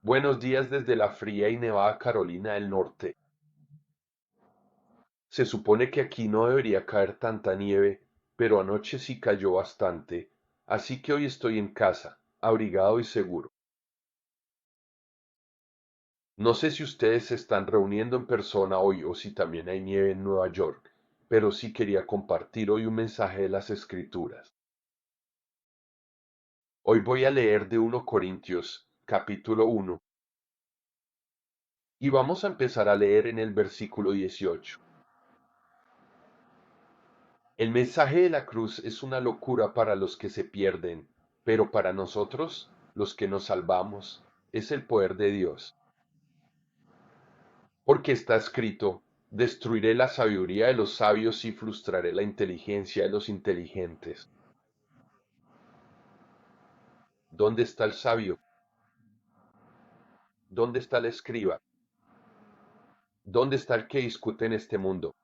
Buenos días desde la fría y nevada Carolina del Norte. Se supone que aquí no debería caer tanta nieve, pero anoche sí cayó bastante, así que hoy estoy en casa, abrigado y seguro. No sé si ustedes se están reuniendo en persona hoy o si también hay nieve en Nueva York, pero sí quería compartir hoy un mensaje de las Escrituras. Hoy voy a leer de 1 Corintios, capítulo 1, y vamos a empezar a leer en el versículo 18. El mensaje de la cruz es una locura para los que se pierden, pero para nosotros, los que nos salvamos, es el poder de Dios. Porque está escrito, destruiré la sabiduría de los sabios y frustraré la inteligencia de los inteligentes. ¿Dónde está el sabio? ¿Dónde está el escriba? ¿Dónde está el que discute en este mundo?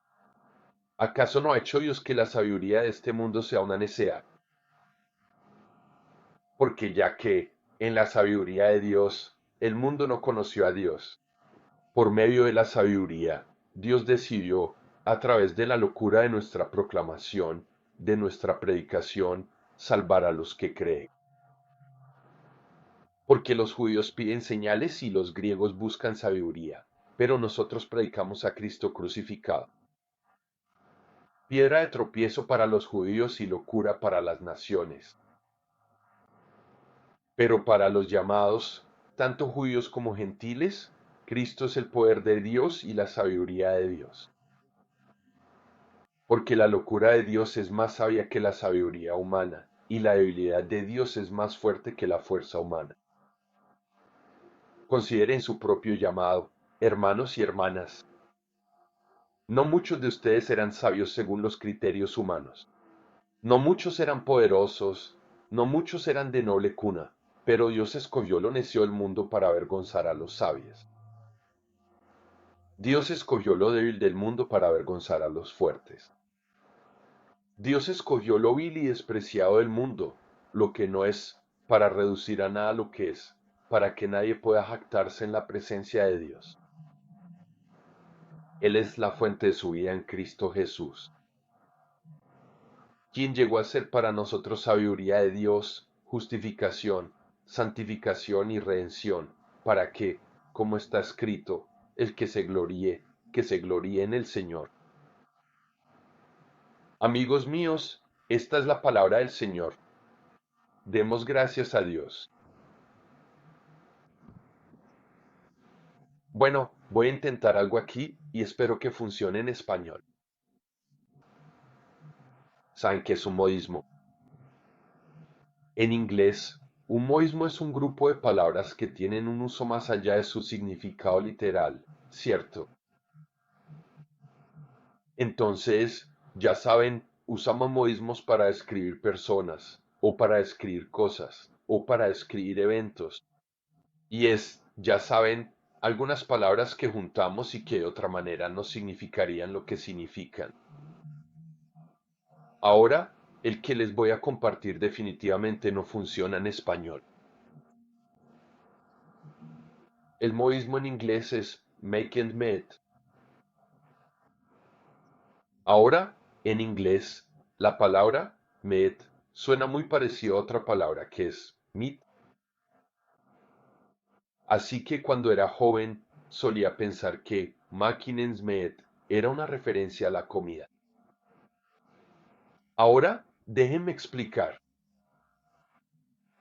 ¿Acaso no ha hecho Dios que la sabiduría de este mundo sea una necedad? Porque ya que, en la sabiduría de Dios, el mundo no conoció a Dios. Por medio de la sabiduría, Dios decidió, a través de la locura de nuestra proclamación, de nuestra predicación, salvar a los que creen. Porque los judíos piden señales y los griegos buscan sabiduría, pero nosotros predicamos a Cristo crucificado. Piedra de tropiezo para los judíos y locura para las naciones. Pero para los llamados, tanto judíos como gentiles, Cristo es el poder de Dios y la sabiduría de Dios. Porque la locura de Dios es más sabia que la sabiduría humana, y la debilidad de Dios es más fuerte que la fuerza humana. Consideren su propio llamado, hermanos y hermanas. No muchos de ustedes eran sabios según los criterios humanos. No muchos eran poderosos, no muchos eran de noble cuna, pero Dios escogió lo necio del mundo para avergonzar a los sabios. Dios escogió lo débil del mundo para avergonzar a los fuertes. Dios escogió lo vil y despreciado del mundo, lo que no es, para reducir a nada lo que es, para que nadie pueda jactarse en la presencia de Dios. Él es la fuente de su vida en Cristo Jesús, quien llegó a ser para nosotros sabiduría de Dios, justificación, santificación y redención, para que, como está escrito, el que se gloríe en el Señor. Amigos míos, esta es la palabra del Señor. Demos gracias a Dios. Bueno, voy a intentar algo aquí y espero que funcione en español. ¿Saben qué es un modismo? En inglés, un modismo es un grupo de palabras que tienen un uso más allá de su significado literal, ¿cierto? Entonces, ya saben, usamos modismos para describir personas, o para describir cosas, o para describir eventos. Y ya saben, algunas palabras que juntamos y que de otra manera no significarían lo que significan. Ahora, el que les voy a compartir definitivamente no funciona en español. El modismo en inglés es make and meet. Ahora, en inglés, la palabra meet suena muy parecido a otra palabra que es meet. Así que cuando era joven solía pensar que making ends meet era una referencia a la comida. Ahora, déjenme explicar.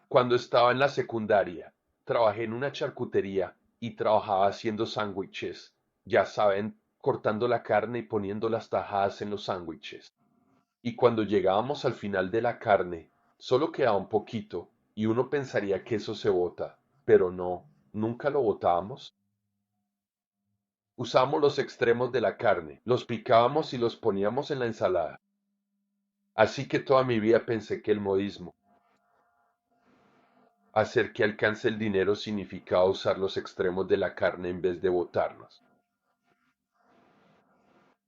Cuando estaba en la secundaria, trabajé en una charcutería y trabajaba haciendo sándwiches, ya saben, cortando la carne y poniendo las tajadas en los sándwiches. Y cuando llegábamos al final de la carne, solo quedaba un poquito y uno pensaría que eso se bota, pero no, nunca lo botábamos. Usábamos los extremos de la carne, los picábamos y los poníamos en la ensalada. Así que toda mi vida pensé que el modismo, hacer que alcance el dinero significaba usar los extremos de la carne en vez de botarlos.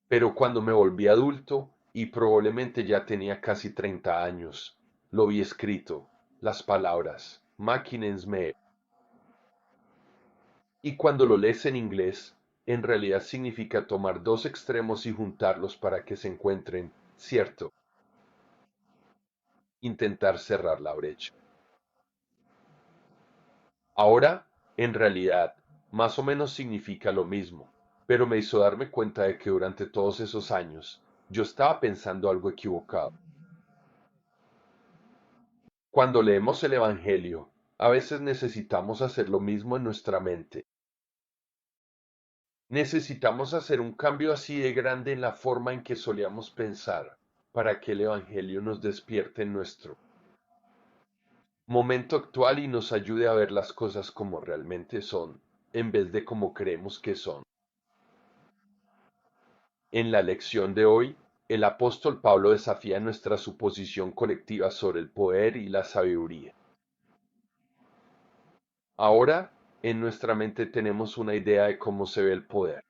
Pero cuando me volví adulto, y probablemente ya tenía casi 30 años, lo vi escrito, las palabras, Mackinen's me, Y cuando lo lees en inglés, en realidad significa tomar dos extremos y juntarlos para que se encuentren, ¿cierto? Intentar cerrar la brecha. Ahora, en realidad, más o menos significa lo mismo, pero me hizo darme cuenta de que durante todos esos años yo estaba pensando algo equivocado. Cuando leemos el Evangelio, a veces necesitamos hacer lo mismo en nuestra mente. Necesitamos hacer un cambio así de grande en la forma en que solíamos pensar para que el Evangelio nos despierte en nuestro momento actual y nos ayude a ver las cosas como realmente son, en vez de como creemos que son. En la lección de hoy, el apóstol Pablo desafía nuestra suposición colectiva sobre el poder y la sabiduría. Ahora, en nuestra mente tenemos una idea de cómo se ve el poder.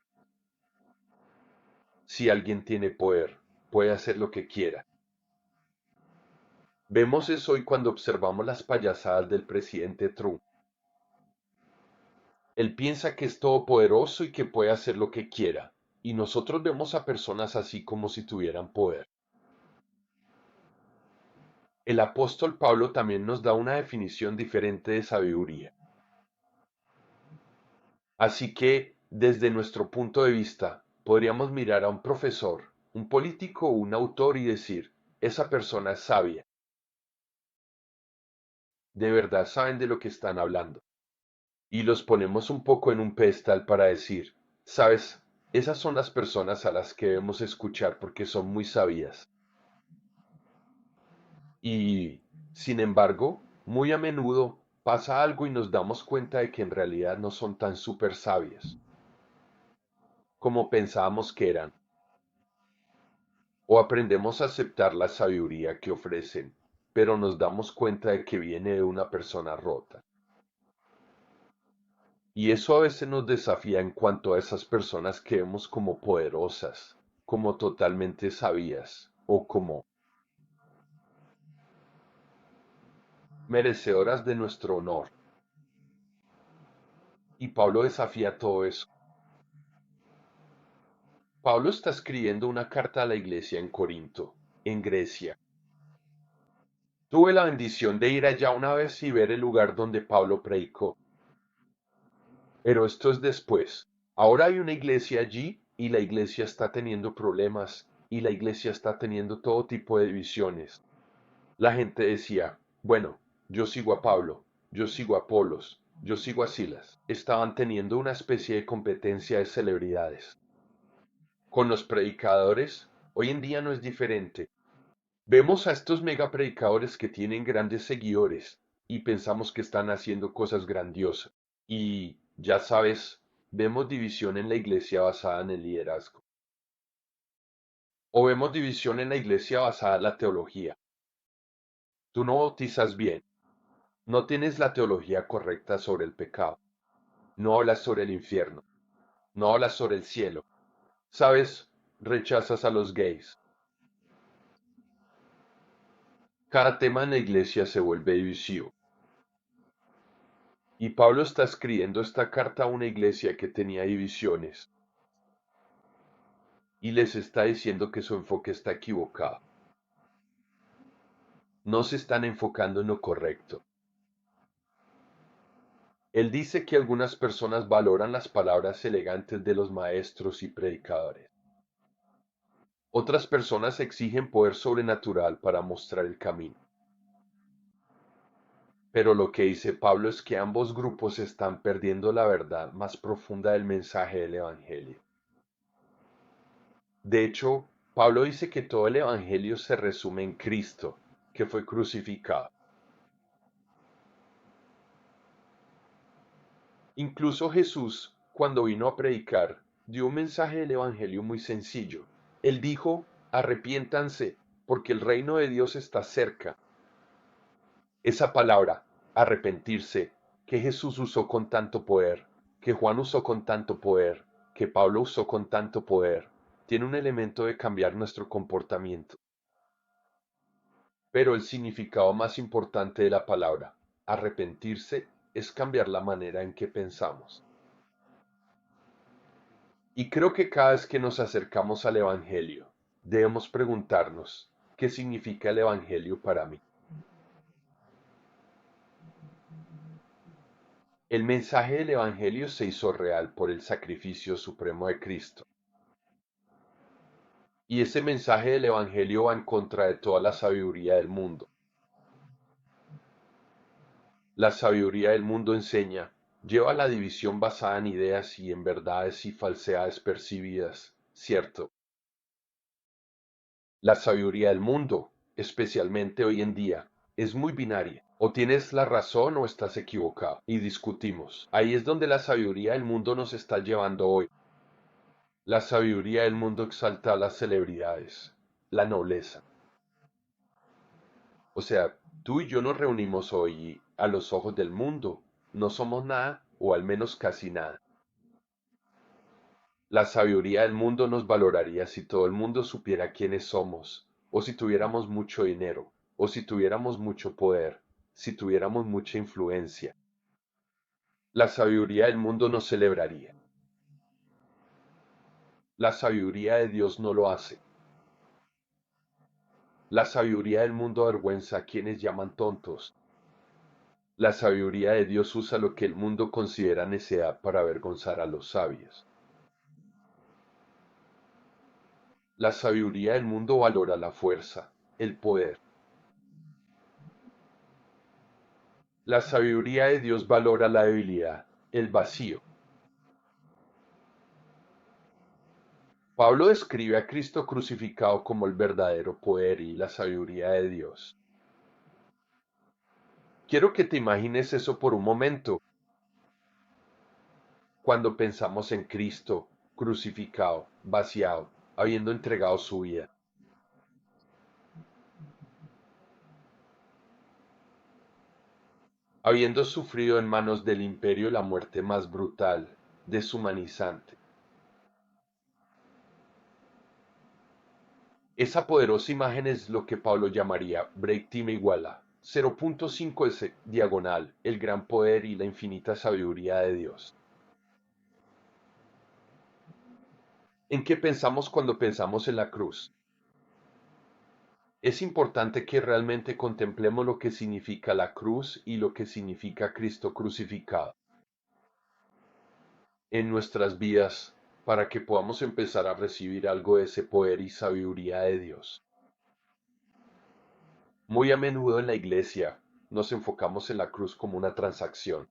Si alguien tiene poder, puede hacer lo que quiera. Vemos eso hoy cuando observamos las payasadas del presidente Trump. Él piensa que es todopoderoso y que puede hacer lo que quiera, y nosotros vemos a personas así como si tuvieran poder. El apóstol Pablo también nos da una definición diferente de sabiduría. Así que, desde nuestro punto de vista, podríamos mirar a un profesor, un político o un autor y decir, esa persona es sabia, de verdad saben de lo que están hablando. Y los ponemos un poco en un pedestal para decir, sabes, esas son las personas a las que debemos escuchar porque son muy sabias. Y, sin embargo, muy a menudo pasa algo y nos damos cuenta de que en realidad no son tan súper sabias como pensábamos que eran, o aprendemos a aceptar la sabiduría que ofrecen, pero nos damos cuenta de que viene de una persona rota. Y eso a veces nos desafía en cuanto a esas personas que vemos como poderosas, como totalmente sabias o como merecedoras de nuestro honor. Y Pablo desafía todo eso. Pablo está escribiendo una carta a la iglesia en Corinto, en Grecia. Tuve la bendición de ir allá una vez y ver el lugar donde Pablo predicó. Pero esto es después. Ahora hay una iglesia allí y la iglesia está teniendo problemas y la iglesia está teniendo todo tipo de divisiones. La gente decía, bueno, yo sigo a Pablo, yo sigo a Apolos, yo sigo a Silas. Estaban teniendo una especie de competencia de celebridades. Con los predicadores, hoy en día no es diferente. Vemos a estos mega predicadores que tienen grandes seguidores y pensamos que están haciendo cosas grandiosas. Y, ya sabes, vemos división en la iglesia basada en el liderazgo. O vemos división en la iglesia basada en la teología. Tú no bautizas bien, no tienes la teología correcta sobre el pecado, no hablas sobre el infierno, no hablas sobre el cielo. Sabes, rechazas a los gays. Cada tema en la iglesia se vuelve divisivo. Y Pablo está escribiendo esta carta a una iglesia que tenía divisiones y les está diciendo que su enfoque está equivocado. No se están enfocando en lo correcto. Él dice que algunas personas valoran las palabras elegantes de los maestros y predicadores. Otras personas exigen poder sobrenatural para mostrar el camino. Pero lo que dice Pablo es que ambos grupos están perdiendo la verdad más profunda del mensaje del Evangelio. De hecho, Pablo dice que todo el Evangelio se resume en Cristo, que fue crucificado. Incluso Jesús, cuando vino a predicar, dio un mensaje del Evangelio muy sencillo. Él dijo, arrepiéntanse, porque el reino de Dios está cerca. Esa palabra, arrepentirse, que Jesús usó con tanto poder, que Juan usó con tanto poder, que Pablo usó con tanto poder, tiene un elemento de cambiar nuestro comportamiento. Pero el significado más importante de la palabra, arrepentirse, es cambiar la manera en que pensamos. Y creo que cada vez que nos acercamos al Evangelio, debemos preguntarnos, ¿qué significa el Evangelio para mí? El mensaje del Evangelio se hizo real por el sacrificio supremo de Cristo. Y ese mensaje del Evangelio va en contra de toda la sabiduría del mundo. La sabiduría del mundo enseña, lleva la división basada en ideas y en verdades y falsedades percibidas, ¿cierto? La sabiduría del mundo, especialmente hoy en día, es muy binaria. O tienes la razón o estás equivocado. Y discutimos. Ahí es donde la sabiduría del mundo nos está llevando hoy. La sabiduría del mundo exalta a las celebridades, la nobleza. O sea, tú y yo nos reunimos hoy y, a los ojos del mundo, no somos nada o al menos casi nada. La sabiduría del mundo nos valoraría si todo el mundo supiera quiénes somos, o si tuviéramos mucho dinero, o si tuviéramos mucho poder, si tuviéramos mucha influencia. La sabiduría del mundo nos celebraría. La sabiduría de Dios no lo hace. La sabiduría del mundo avergüenza a quienes llaman tontos. La sabiduría de Dios usa lo que el mundo considera necedad para avergonzar a los sabios. La sabiduría del mundo valora la fuerza, el poder. La sabiduría de Dios valora la debilidad, el vacío. Pablo describe a Cristo crucificado como el verdadero poder y la sabiduría de Dios. Quiero que te imagines eso por un momento, cuando pensamos en Cristo crucificado, vaciado, habiendo entregado su vida. Habiendo sufrido en manos del imperio la muerte más brutal, deshumanizante. Esa poderosa imagen es lo que Pablo llamaría break team iguala 0.5 diagonal, el gran poder y la infinita sabiduría de Dios. ¿En qué pensamos cuando pensamos en la cruz? Es importante que realmente contemplemos lo que significa la cruz y lo que significa Cristo crucificado en nuestras vidas para que podamos empezar a recibir algo de ese poder y sabiduría de Dios. Muy a menudo en la iglesia nos enfocamos en la cruz como una transacción.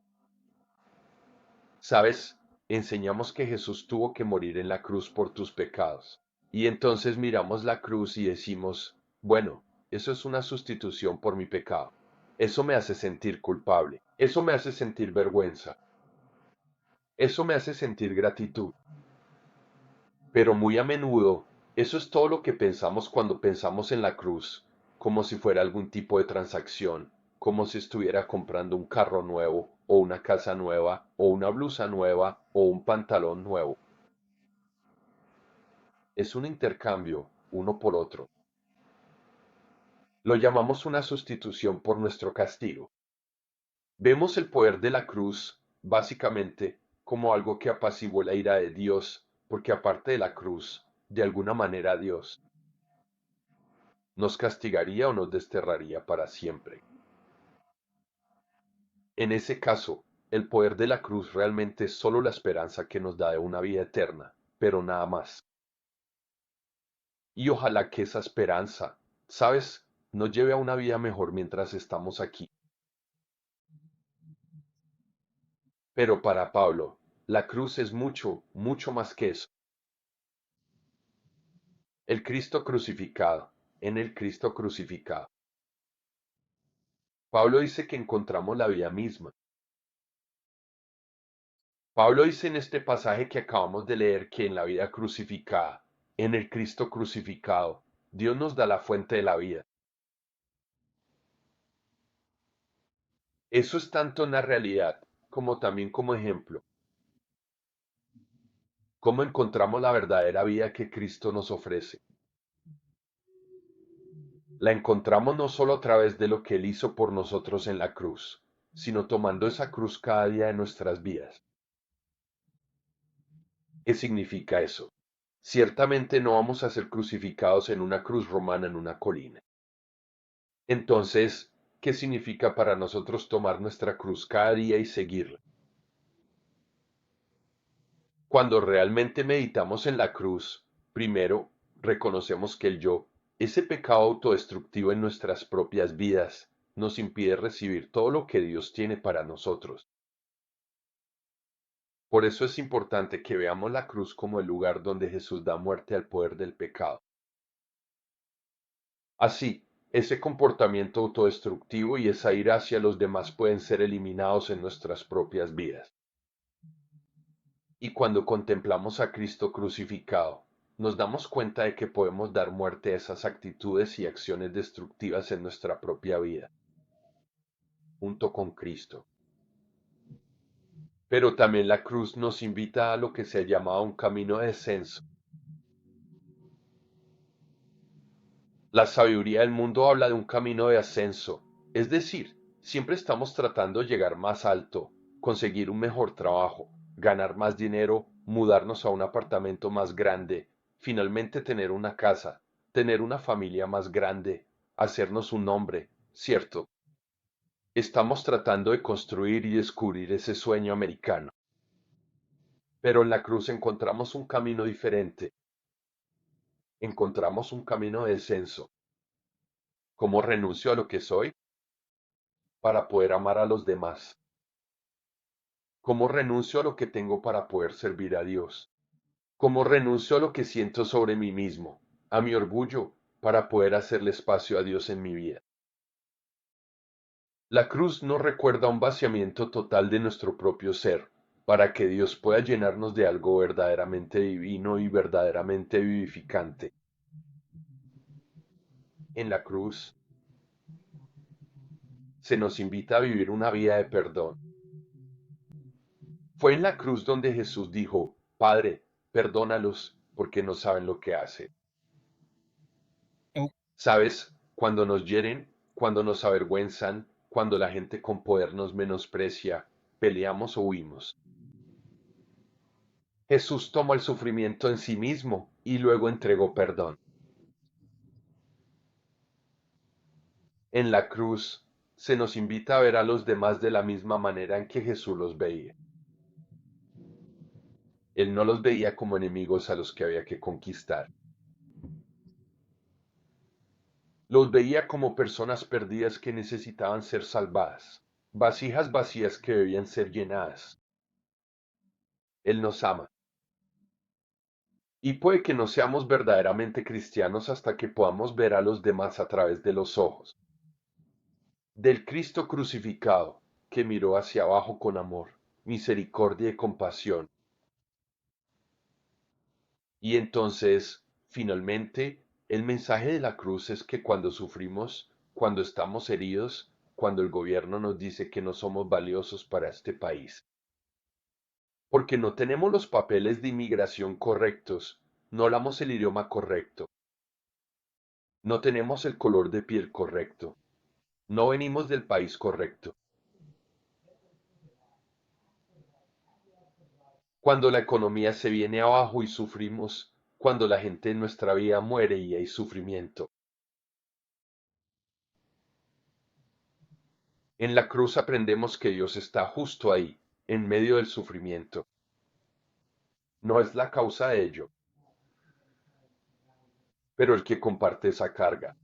¿Sabes? Enseñamos que Jesús tuvo que morir en la cruz por tus pecados. Y entonces miramos la cruz y decimos, bueno, eso es una sustitución por mi pecado. Eso me hace sentir culpable. Eso me hace sentir vergüenza. Eso me hace sentir gratitud. Pero muy a menudo, eso es todo lo que pensamos cuando pensamos en la cruz, como si fuera algún tipo de transacción, como si estuviera comprando un carro nuevo, o una casa nueva, o una blusa nueva, o un pantalón nuevo. Es un intercambio, uno por otro. Lo llamamos una sustitución por nuestro castigo. Vemos el poder de la cruz, básicamente, como algo que apaciguó la ira de Dios, porque aparte de la cruz, de alguna manera Dios nos castigaría o nos desterraría para siempre. En ese caso, el poder de la cruz realmente es solo la esperanza que nos da de una vida eterna, pero nada más. Y ojalá que esa esperanza, ¿sabes?, nos lleve a una vida mejor mientras estamos aquí. Pero para Pablo, la cruz es mucho, mucho más que eso. El Cristo crucificado, en el Cristo crucificado. Pablo dice que encontramos la vida misma. Pablo dice en este pasaje que acabamos de leer que en la vida crucificada, en el Cristo crucificado, Dios nos da la fuente de la vida. Eso es tanto una realidad como también como ejemplo. Cómo encontramos la verdadera vida que Cristo nos ofrece. La encontramos no solo a través de lo que Él hizo por nosotros en la cruz, sino tomando esa cruz cada día de nuestras vidas. ¿Qué significa eso? Ciertamente no vamos a ser crucificados en una cruz romana en una colina. Entonces, ¿qué significa para nosotros tomar nuestra cruz cada día y seguirla? Cuando realmente meditamos en la cruz, primero reconocemos que el yo, ese pecado autodestructivo en nuestras propias vidas, nos impide recibir todo lo que Dios tiene para nosotros. Por eso es importante que veamos la cruz como el lugar donde Jesús da muerte al poder del pecado. Así, ese comportamiento autodestructivo y esa ira hacia los demás pueden ser eliminados en nuestras propias vidas. Y cuando contemplamos a Cristo crucificado, nos damos cuenta de que podemos dar muerte a esas actitudes y acciones destructivas en nuestra propia vida, junto con Cristo. Pero también la cruz nos invita a lo que se llama un camino de descenso. La sabiduría del mundo habla de un camino de ascenso, es decir, siempre estamos tratando de llegar más alto, conseguir un mejor trabajo, ganar más dinero, mudarnos a un apartamento más grande, finalmente tener una casa, tener una familia más grande, hacernos un nombre, ¿cierto? Estamos tratando de construir y descubrir ese sueño americano. Pero en la cruz encontramos un camino diferente, encontramos un camino de descenso. ¿Cómo renuncio a lo que soy para poder amar a los demás? ¿Cómo renuncio a lo que tengo para poder servir a Dios? ¿Cómo renuncio a lo que siento sobre mí mismo, a mi orgullo, para poder hacerle espacio a Dios en mi vida? La cruz nos recuerda un vaciamiento total de nuestro propio ser, para que Dios pueda llenarnos de algo verdaderamente divino y verdaderamente vivificante. En la cruz se nos invita a vivir una vida de perdón. Fue en la cruz donde Jesús dijo, Padre, perdónalos porque no saben lo que hacen. Oh, ¿Sabes? Cuando nos hieren, cuando nos avergüenzan, cuando la gente con poder nos menosprecia, peleamos o huimos. Jesús tomó el sufrimiento en sí mismo y luego entregó perdón. En la cruz se nos invita a ver a los demás de la misma manera en que Jesús los veía. Él no los veía como enemigos a los que había que conquistar. Los veía como personas perdidas que necesitaban ser salvadas, vasijas vacías que debían ser llenadas. Él nos ama. Y puede que no seamos verdaderamente cristianos hasta que podamos ver a los demás a través de los ojos del Cristo crucificado, que miró hacia abajo con amor, misericordia y compasión. Y entonces, finalmente, el mensaje de la cruz es que cuando sufrimos, cuando estamos heridos, cuando el gobierno nos dice que no somos valiosos para este país, porque no tenemos los papeles de inmigración correctos, no hablamos el idioma correcto, no tenemos el color de piel correcto, no venimos del país correcto. Cuando la economía se viene abajo y sufrimos, cuando la gente en nuestra vida muere y hay sufrimiento. En la cruz aprendemos que Dios está justo ahí, en medio del sufrimiento. No es la causa de ello, pero el que comparte esa carga.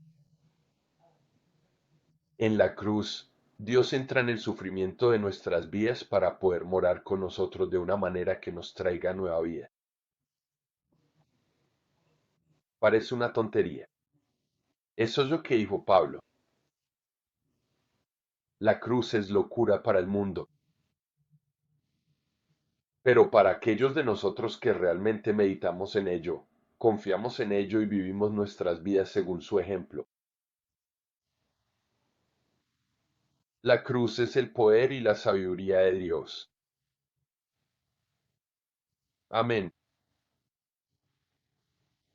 En la cruz, Dios entra en el sufrimiento de nuestras vidas para poder morar con nosotros de una manera que nos traiga nueva vida. Parece una tontería. Eso es lo que dijo Pablo. La cruz es locura para el mundo, pero para aquellos de nosotros que realmente meditamos en ello, confiamos en ello y vivimos nuestras vidas según su ejemplo. La cruz es el poder y la sabiduría de Dios. Amén.